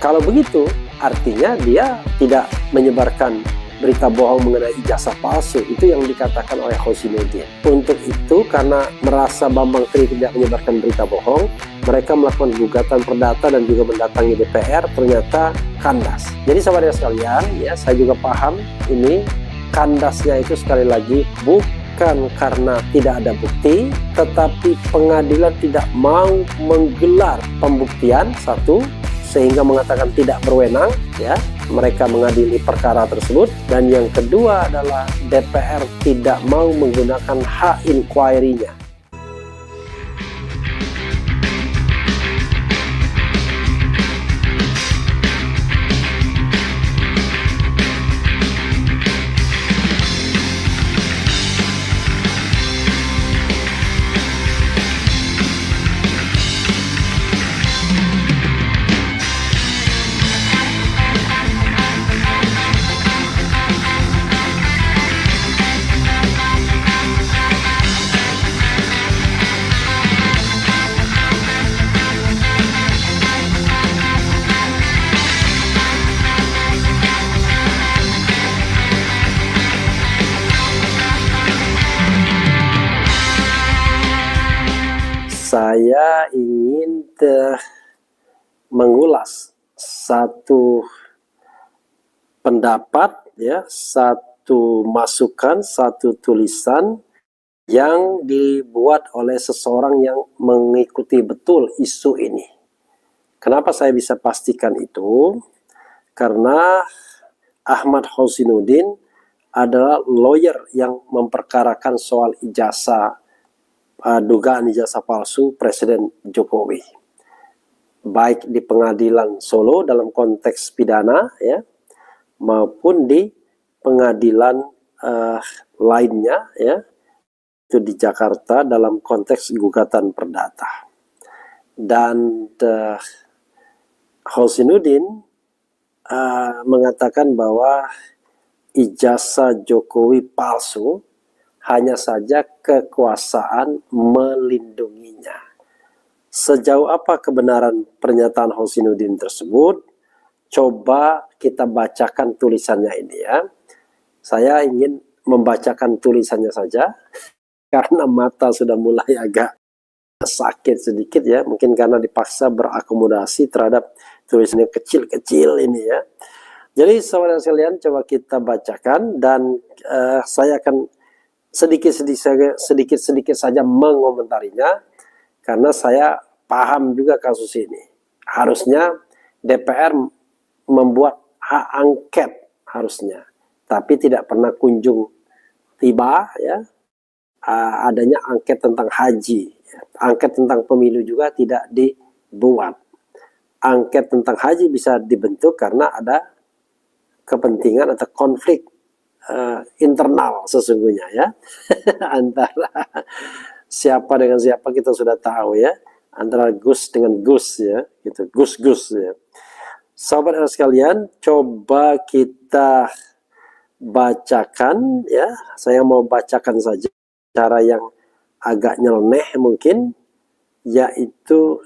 Kalau begitu, artinya dia tidak menyebarkan berita bohong mengenai ijazah palsu. Itu yang dikatakan oleh Husainuddin. Untuk itu, karena merasa Bambang Tri tidak menyebarkan berita bohong, mereka melakukan gugatan perdata dan juga mendatangi DPR, ternyata kandas. Jadi sahabat sekalian, ya, saya juga paham ini kandasnya itu sekali lagi bukan karena tidak ada bukti, tetapi pengadilan tidak mau menggelar pembuktian, satu, sehingga mengatakan tidak berwenang, ya, mereka mengadili perkara tersebut. Dan yang kedua adalah DPR tidak mau menggunakan hak inquiry-nya. Saya ingin mengulas satu pendapat, ya, satu masukan, satu tulisan yang dibuat oleh seseorang yang mengikuti betul isu ini. Kenapa saya bisa pastikan itu? Karena Ahmad Husainuddin adalah lawyer yang memperkarakan soal ijazah, dugaan ijazah palsu Presiden Jokowi, baik di pengadilan Solo dalam konteks pidana, ya, maupun di pengadilan lainnya, ya, itu di Jakarta dalam konteks gugatan perdata. Dan Husainuddin mengatakan bahwa ijazah Jokowi palsu, hanya saja kekuasaan melindunginya. Sejauh apa kebenaran pernyataan Husainuddin tersebut? Coba kita bacakan tulisannya ini, ya. Saya ingin membacakan tulisannya saja karena mata sudah mulai agak sakit sedikit, ya. Mungkin karena dipaksa berakomodasi terhadap tulisannya kecil-kecil ini, ya. Jadi saudara sekalian, coba kita bacakan dan saya akan sedikit-sedikit saja mengomentarinya, karena saya paham juga kasus ini. Harusnya DPR membuat hak angket harusnya, tapi tidak pernah kunjung tiba, ya. Adanya angket tentang haji, ya. Angket tentang pemilu juga tidak dibuat. Angket tentang haji bisa dibentuk karena ada kepentingan atau konflik internal sesungguhnya, ya. Antara siapa dengan siapa kita sudah tahu, ya, antara Gus dengan Gus, ya, gitu, Gus-Gus, ya. Sahabat sekalian, coba kita bacakan, ya. Saya mau bacakan saja cara yang agak nyeleneh mungkin, yaitu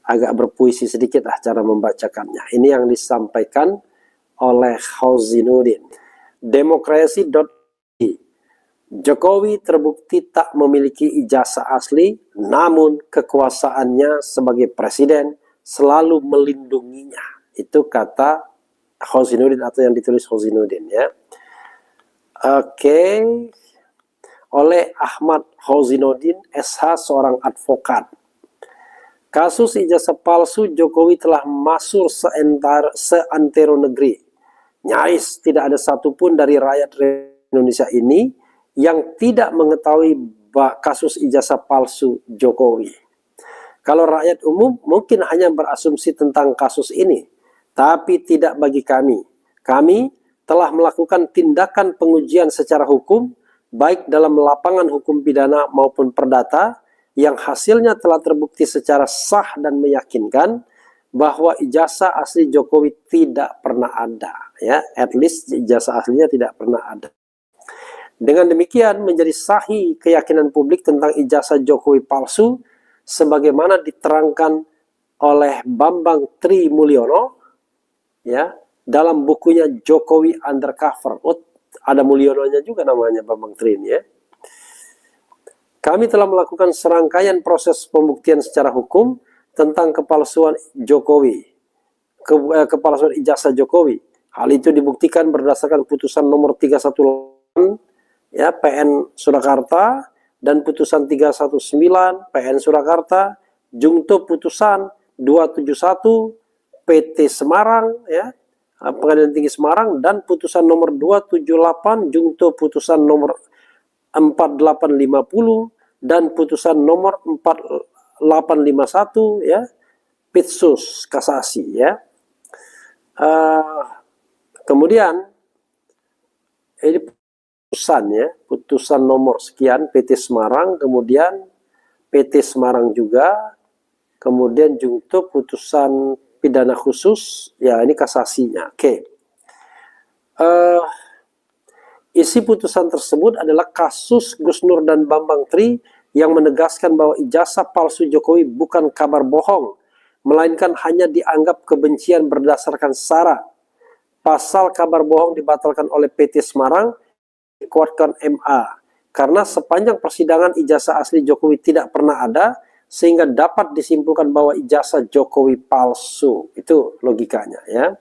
agak berpuisi sedikit lah cara membacakannya. Ini yang disampaikan oleh Husainuddin. Demokrasi.id. Jokowi terbukti tak memiliki ijazah asli, namun kekuasaannya sebagai presiden selalu melindunginya. Itu kata Husainuddin atau yang ditulis Husainuddin, ya. Oke. Oleh Ahmad Husainuddin SH, seorang advokat. Kasus ijazah palsu Jokowi telah masuk seantero negeri. Nyaris tidak ada satupun dari rakyat Indonesia ini yang tidak mengetahui kasus ijazah palsu Jokowi. Kalau rakyat umum mungkin hanya berasumsi tentang kasus ini, tapi tidak bagi kami. Kami telah melakukan tindakan pengujian secara hukum, baik dalam lapangan hukum pidana maupun perdata, yang hasilnya telah terbukti secara sah dan meyakinkan bahwa ijazah asli Jokowi tidak pernah ada, ya, at least ijazah aslinya tidak pernah ada. Dengan demikian menjadi sahih keyakinan publik tentang ijazah Jokowi palsu sebagaimana diterangkan oleh Bambang Tri Mulyono, ya, dalam bukunya Jokowi Undercover. Oh, ada Mulyononya juga namanya Bambang Tri ini, ya. Kami telah melakukan serangkaian proses pembuktian secara hukum tentang kepalsuan Jokowi, kepalsuan ijazah Jokowi. Hal itu dibuktikan berdasarkan putusan nomor 318 ya PN Surakarta dan putusan 319 PN Surakarta, jungto putusan 271 PT Semarang, ya, Pengadilan Tinggi Semarang, dan putusan nomor 278 jungto putusan nomor 4850 dan putusan nomor 4851, ya, Pitsus kasasi, ya. Kemudian ini putusan, ya, putusan nomor sekian PT Semarang, kemudian PT Semarang juga, kemudian jungto putusan pidana khusus, ya, ini kasasinya. Oke. Isi putusan tersebut adalah kasus Gus Nur dan Bambang Tri yang menegaskan bahwa ijazah palsu Jokowi bukan kabar bohong, melainkan hanya dianggap kebencian berdasarkan sara. Pasal kabar bohong dibatalkan oleh PT Semarang, dikuatkan MA, karena sepanjang persidangan ijazah asli Jokowi tidak pernah ada, sehingga dapat disimpulkan bahwa ijazah Jokowi palsu. Itu logikanya, ya.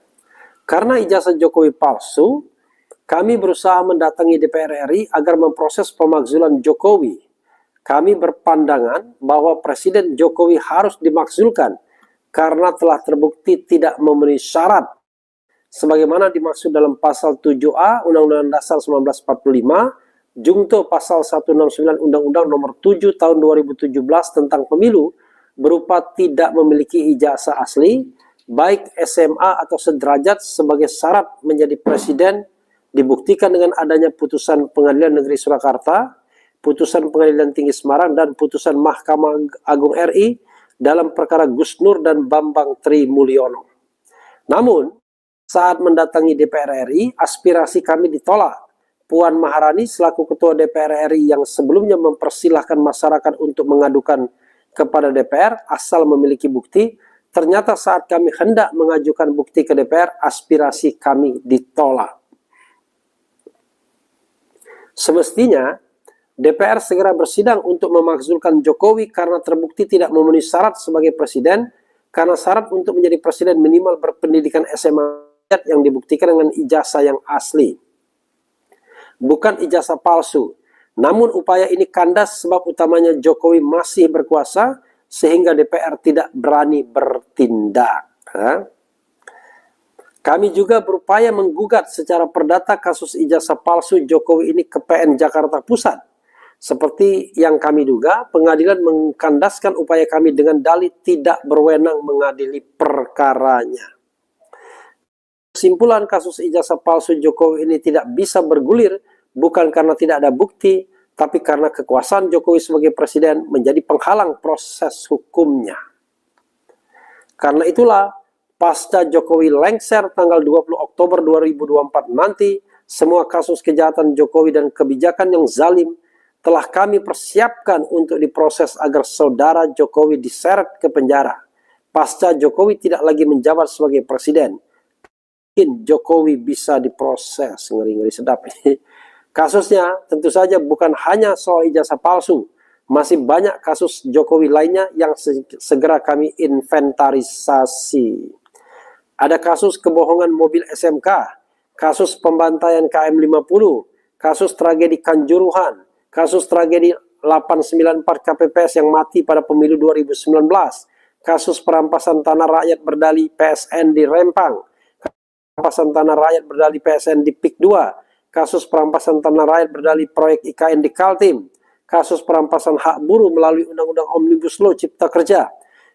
Karena ijazah Jokowi palsu, kami berusaha mendatangi DPR RI agar memproses pemakzulan Jokowi. Kami berpandangan bahwa Presiden Jokowi harus dimakzulkan karena telah terbukti tidak memenuhi syarat sebagaimana dimaksud dalam pasal 7A Undang-Undang Dasar 1945, jungto pasal 169 Undang-Undang Nomor 7 Tahun 2017 tentang Pemilu berupa tidak memiliki ijazah asli, baik SMA atau sederajat sebagai syarat menjadi presiden, dibuktikan dengan adanya putusan Pengadilan Negeri Surakarta, putusan Pengadilan Tinggi Semarang, dan putusan Mahkamah Agung RI dalam perkara Gus Nur dan Bambang Tri Mulyono. Namun, saat mendatangi DPR RI, aspirasi kami ditolak. Puan Maharani selaku Ketua DPR RI yang sebelumnya mempersilahkan masyarakat untuk mengadukan kepada DPR asal memiliki bukti, ternyata saat kami hendak mengajukan bukti ke DPR, aspirasi kami ditolak. Semestinya, DPR segera bersidang untuk memakzulkan Jokowi karena terbukti tidak memenuhi syarat sebagai presiden, karena syarat untuk menjadi presiden minimal berpendidikan SMA yang dibuktikan dengan ijazah yang asli, bukan ijazah palsu. Namun upaya ini kandas sebab utamanya Jokowi masih berkuasa sehingga DPR tidak berani bertindak. Kami juga berupaya menggugat secara perdata kasus ijazah palsu Jokowi ini ke PN Jakarta Pusat. Seperti yang kami duga, pengadilan mengkandaskan upaya kami dengan dalih tidak berwenang mengadili perkaranya. Kesimpulan kasus ijazah palsu Jokowi ini tidak bisa bergulir bukan karena tidak ada bukti, tapi karena kekuasaan Jokowi sebagai presiden menjadi penghalang proses hukumnya. Karena itulah, pasca Jokowi lengser tanggal 20 Oktober 2024 nanti, semua kasus kejahatan Jokowi dan kebijakan yang zalim telah kami persiapkan untuk diproses agar saudara Jokowi diseret ke penjara. Pasca Jokowi tidak lagi menjabat sebagai presiden, mungkin Jokowi bisa diproses. Ngeri-ngeri sedap ini. Kasusnya tentu saja bukan hanya soal ijazah palsu, masih banyak kasus Jokowi lainnya yang segera kami inventarisasi. Ada kasus kebohongan mobil SMK, kasus pembantaian KM50, kasus tragedi Kanjuruhan, kasus tragedi 894 KPPS yang mati pada pemilu 2019, kasus perampasan tanah rakyat berdalih PSN di Rempang, perampasan tanah rakyat berdalih PSN di PIK 2, kasus perampasan tanah rakyat berdalih proyek IKN di Kaltim, kasus perampasan hak buruh melalui Undang-Undang Omnibus Law Cipta Kerja,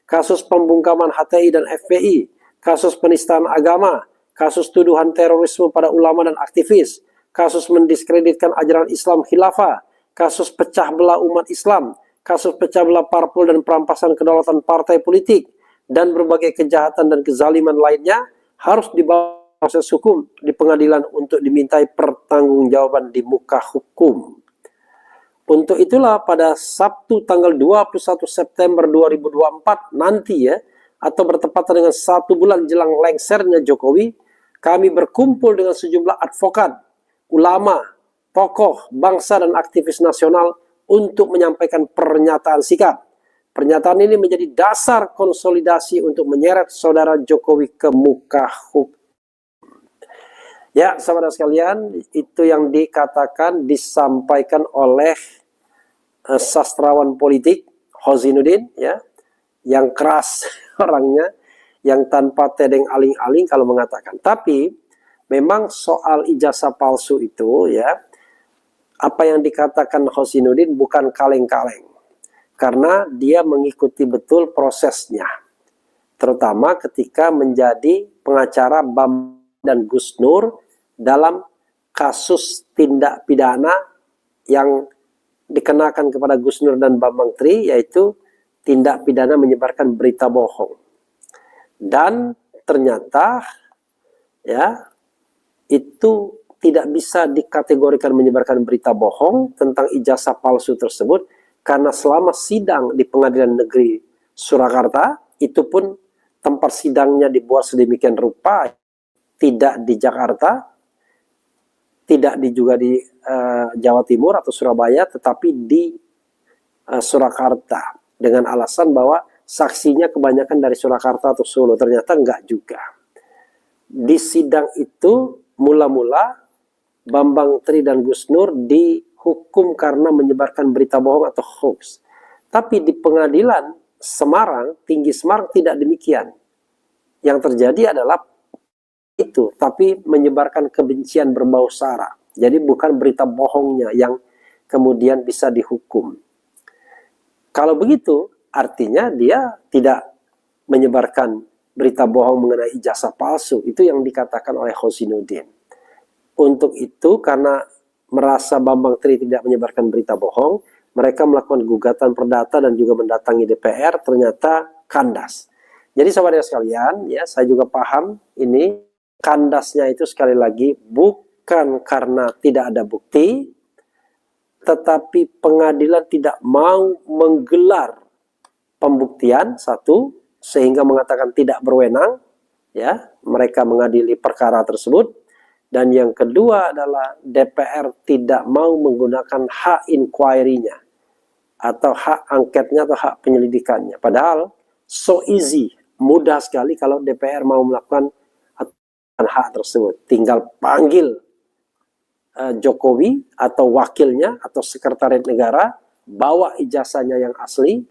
kasus pembungkaman HTI dan FPI, kasus penistaan agama, kasus tuduhan terorisme pada ulama dan aktivis, kasus mendiskreditkan ajaran Islam khilafah, kasus pecah belah umat Islam, kasus pecah belah parpol dan perampasan kedaulatan partai politik, dan berbagai kejahatan dan kezaliman lainnya harus dibawa proses hukum di pengadilan untuk dimintai pertanggungjawaban di muka hukum. Untuk itulah pada Sabtu tanggal 21 September 2024 nanti, ya, atau bertepatan dengan 1 bulan jelang lengsernya Jokowi, kami berkumpul dengan sejumlah advokat, ulama, tokoh, bangsa, dan aktivis nasional untuk menyampaikan pernyataan sikap. Pernyataan ini menjadi dasar konsolidasi untuk menyeret saudara Jokowi ke muka hukum. Ya, saudara sekalian, itu yang disampaikan oleh sastrawan politik Hozinuddin, ya, yang keras orangnya, yang tanpa tedeng aling-aling kalau mengatakan. Tapi memang soal ijazah palsu itu, ya, apa yang dikatakan Hozinuddin bukan kaleng-kaleng, karena dia mengikuti betul prosesnya, terutama ketika menjadi pengacara Bambang dan Gus Nur dalam kasus tindak pidana yang dikenakan kepada Gus Nur dan Bambang Tri, yaitu tindak pidana menyebarkan berita bohong. Dan ternyata, ya, itu tidak bisa dikategorikan menyebarkan berita bohong tentang ijazah palsu tersebut, karena selama sidang di Pengadilan Negeri Surakarta, itu pun tempat sidangnya dibuat sedemikian rupa, tidak di Jakarta, tidak juga di Jawa Timur atau Surabaya, tetapi di Surakarta, dengan alasan bahwa saksinya kebanyakan dari Surakarta atau Solo. Ternyata enggak juga. Di sidang itu mula-mula Bambang Tri dan Gus Nur dihukum karena menyebarkan berita bohong atau hoax. Tapi di pengadilan Semarang, Tinggi Semarang, tidak demikian. Yang terjadi adalah itu, tapi menyebarkan kebencian berbau sara. Jadi bukan berita bohongnya yang kemudian bisa dihukum. Kalau begitu, artinya dia tidak menyebarkan berita bohong mengenai ijazah palsu. Itu yang dikatakan oleh Hozinuddin. Untuk itu, karena merasa Bambang Tri tidak menyebarkan berita bohong, mereka melakukan gugatan perdata dan juga mendatangi DPR, ternyata kandas. Jadi saudara sekalian, ya, saya juga paham ini. Kandasnya itu sekali lagi bukan karena tidak ada bukti, tetapi pengadilan tidak mau menggelar pembuktian, satu, sehingga mengatakan tidak berwenang, ya, mereka mengadili perkara tersebut. Dan yang kedua adalah DPR tidak mau menggunakan hak inquiry-nya atau hak angketnya atau hak penyelidikannya. Padahal so easy, mudah sekali kalau DPR mau melakukan hak tersebut. Tinggal panggil Jokowi atau wakilnya atau sekretariat negara, bawa ijazahnya yang asli,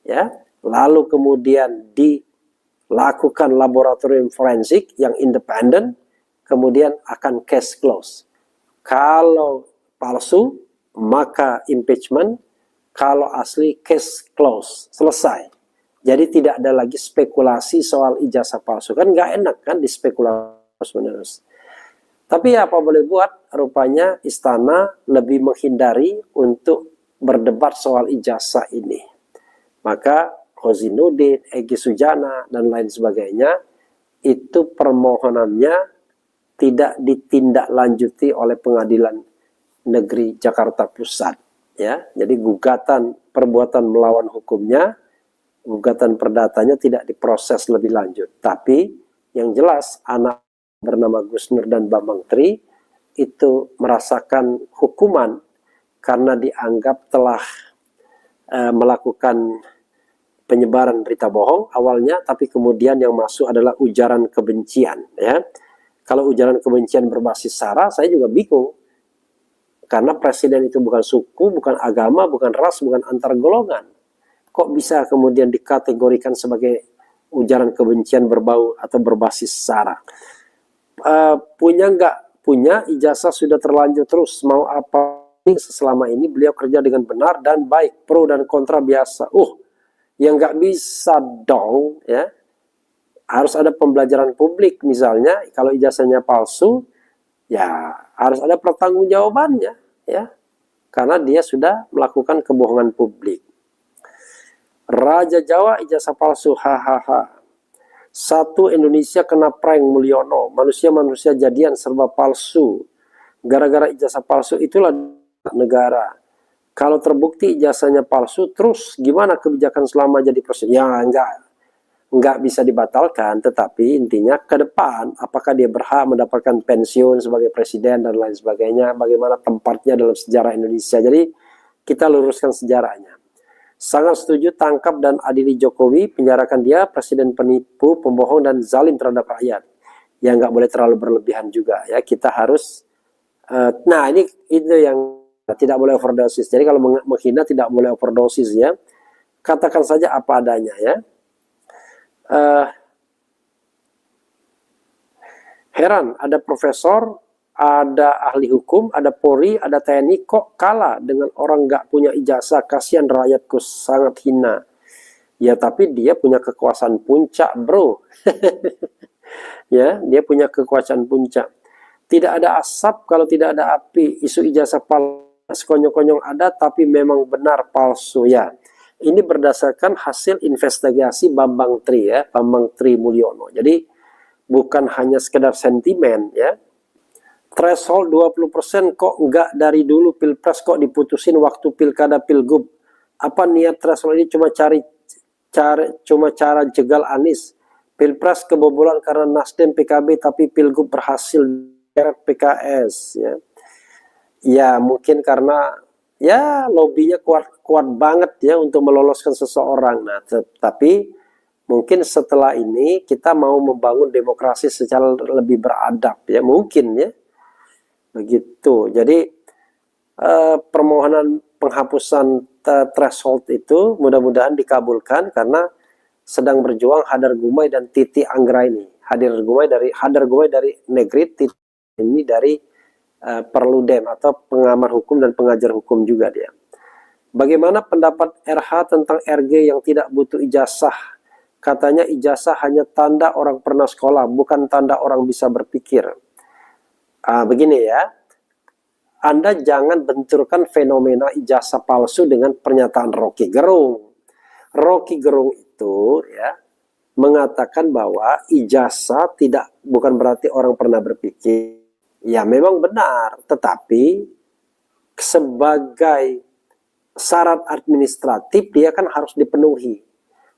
ya, lalu kemudian dilakukan laboratorium forensik yang independen, kemudian akan case close. Kalau palsu, maka impeachment. Kalau asli, case close, selesai. Jadi tidak ada lagi spekulasi soal ijazah palsu. Kan nggak enak kan dispekulasi terus-menerus. Tapi apa boleh buat, rupanya istana lebih menghindari untuk berdebat soal ijazah ini. Maka Hozinuddin, Egy Sujana, dan lain sebagainya, itu permohonannya tidak ditindaklanjuti oleh Pengadilan Negeri Jakarta Pusat. Ya, jadi gugatan perbuatan melawan hukumnya, gugatan perdatanya tidak diproses lebih lanjut. Tapi yang jelas anak bernama Gus Nur dan Bambang Tri itu merasakan hukuman karena dianggap telah melakukan penyebaran berita bohong awalnya, tapi kemudian yang masuk adalah ujaran kebencian. Ya, kalau ujaran kebencian berbasis sara, saya juga bingung, karena presiden itu bukan suku, bukan agama, bukan ras, bukan antar golongan. Kok bisa kemudian dikategorikan sebagai ujaran kebencian berbau atau berbasis sara? Punya nggak punya ijazah sudah terlanjur terus, mau apa selama ini beliau kerja dengan benar dan baik, pro dan kontra biasa. Yang nggak bisa dong, ya, harus ada pembelajaran publik. Misalnya kalau ijazahnya palsu, ya harus ada pertanggungjawabannya, ya, karena dia sudah melakukan kebohongan publik. Raja Jawa ijazah palsu, hahaha. Satu Indonesia kena prank Mulyono, manusia-manusia jadian serba palsu. Gara-gara ijazah palsu itulah negara. Kalau terbukti ijazahnya palsu, terus gimana kebijakan selama jadi presiden? Ya enggak. nggak bisa dibatalkan, tetapi intinya ke depan apakah dia berhak mendapatkan pensiun sebagai presiden dan lain sebagainya, bagaimana tempatnya dalam sejarah Indonesia. Jadi kita luruskan sejarahnya. Sangat setuju tangkap dan adili Jokowi, penjarakan dia, presiden penipu, pembohong dan zalim terhadap rakyat. Ya nggak boleh terlalu berlebihan juga ya. Kita harus nah ini itu yang tidak boleh overdosis. Jadi kalau menghina tidak boleh overdosis ya. Katakan saja apa adanya ya. Heran ada profesor, ada ahli hukum, ada Polri, ada TNI kok kalah dengan orang nggak punya ijazah. Kasihan rakyatku, sangat hina. Ya tapi dia punya kekuasaan puncak bro. Ya, dia punya kekuasaan puncak. Tidak ada asap kalau tidak ada api. Isu ijazah palsu sekonyong-konyong ada, tapi memang benar palsu ya. Ini berdasarkan hasil investigasi Bambang Tri ya, Bambang Tri Mulyono. Jadi bukan hanya sekedar sentimen ya. Threshold 20% kok enggak dari dulu pilpres kok diputusin waktu pilkada pilgub. Apa niat threshold ini cuma cara jegal Anies? Pilpres kebobolan karena Nasdem PKB tapi pilgub berhasil PKS ya. Ya mungkin karena ya lobbynya kuat banget ya untuk meloloskan seseorang. Nah, tapi mungkin setelah ini kita mau membangun demokrasi secara lebih beradab ya, mungkin ya. Begitu. Jadi permohonan penghapusan threshold itu mudah-mudahan dikabulkan karena sedang berjuang Hadar Gumai dan Titi Anggraini. Hadar Gumai dari Negeri, Titi ini dari Perludem atau pengamat hukum dan pengajar hukum juga dia. Bagaimana pendapat RH tentang RG yang tidak butuh ijazah? Katanya ijazah hanya tanda orang pernah sekolah, bukan tanda orang bisa berpikir. Begini ya, Anda jangan benturkan fenomena ijazah palsu dengan pernyataan Rocky Gerung. Rocky Gerung itu ya mengatakan bahwa ijazah bukan berarti orang pernah berpikir. Ya memang benar, tetapi sebagai syarat administratif dia kan harus dipenuhi.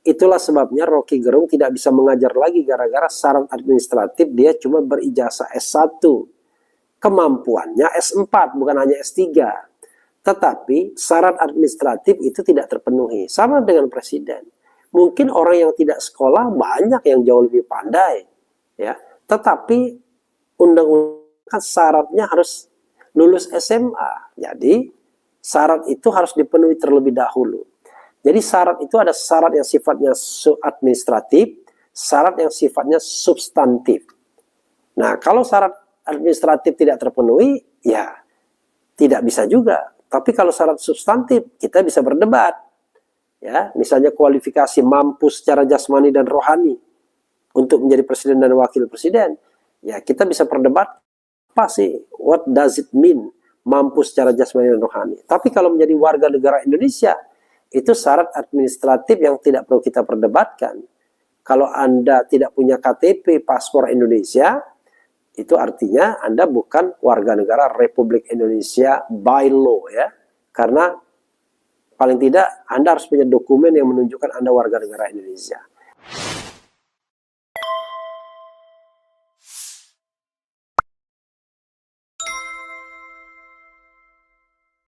Itulah sebabnya Rocky Gerung tidak bisa mengajar lagi gara-gara syarat administratif dia cuma berijazah S1. Kemampuannya S4 bukan hanya S3. Tetapi syarat administratif itu tidak terpenuhi. Sama dengan presiden. Mungkin orang yang tidak sekolah banyak yang jauh lebih pandai. Ya. Tetapi undang-undang syaratnya harus lulus SMA. Jadi syarat itu harus dipenuhi terlebih dahulu. Jadi syarat itu ada syarat yang sifatnya administratif, syarat yang sifatnya substantif. Nah, kalau syarat administratif tidak terpenuhi, ya tidak bisa juga. Tapi kalau syarat substantif, kita bisa berdebat. Ya, misalnya kualifikasi mampu secara jasmani dan rohani untuk menjadi presiden dan wakil presiden. Ya, kita bisa berdebat apa sih? What does it mean? Mampu secara jasmani dan rohani. Tapi kalau menjadi warga negara Indonesia, itu syarat administratif yang tidak perlu kita perdebatkan. Kalau Anda tidak punya KTP, paspor Indonesia, itu artinya Anda bukan warga negara Republik Indonesia by law ya. Karena paling tidak Anda harus punya dokumen yang menunjukkan Anda warga negara Indonesia.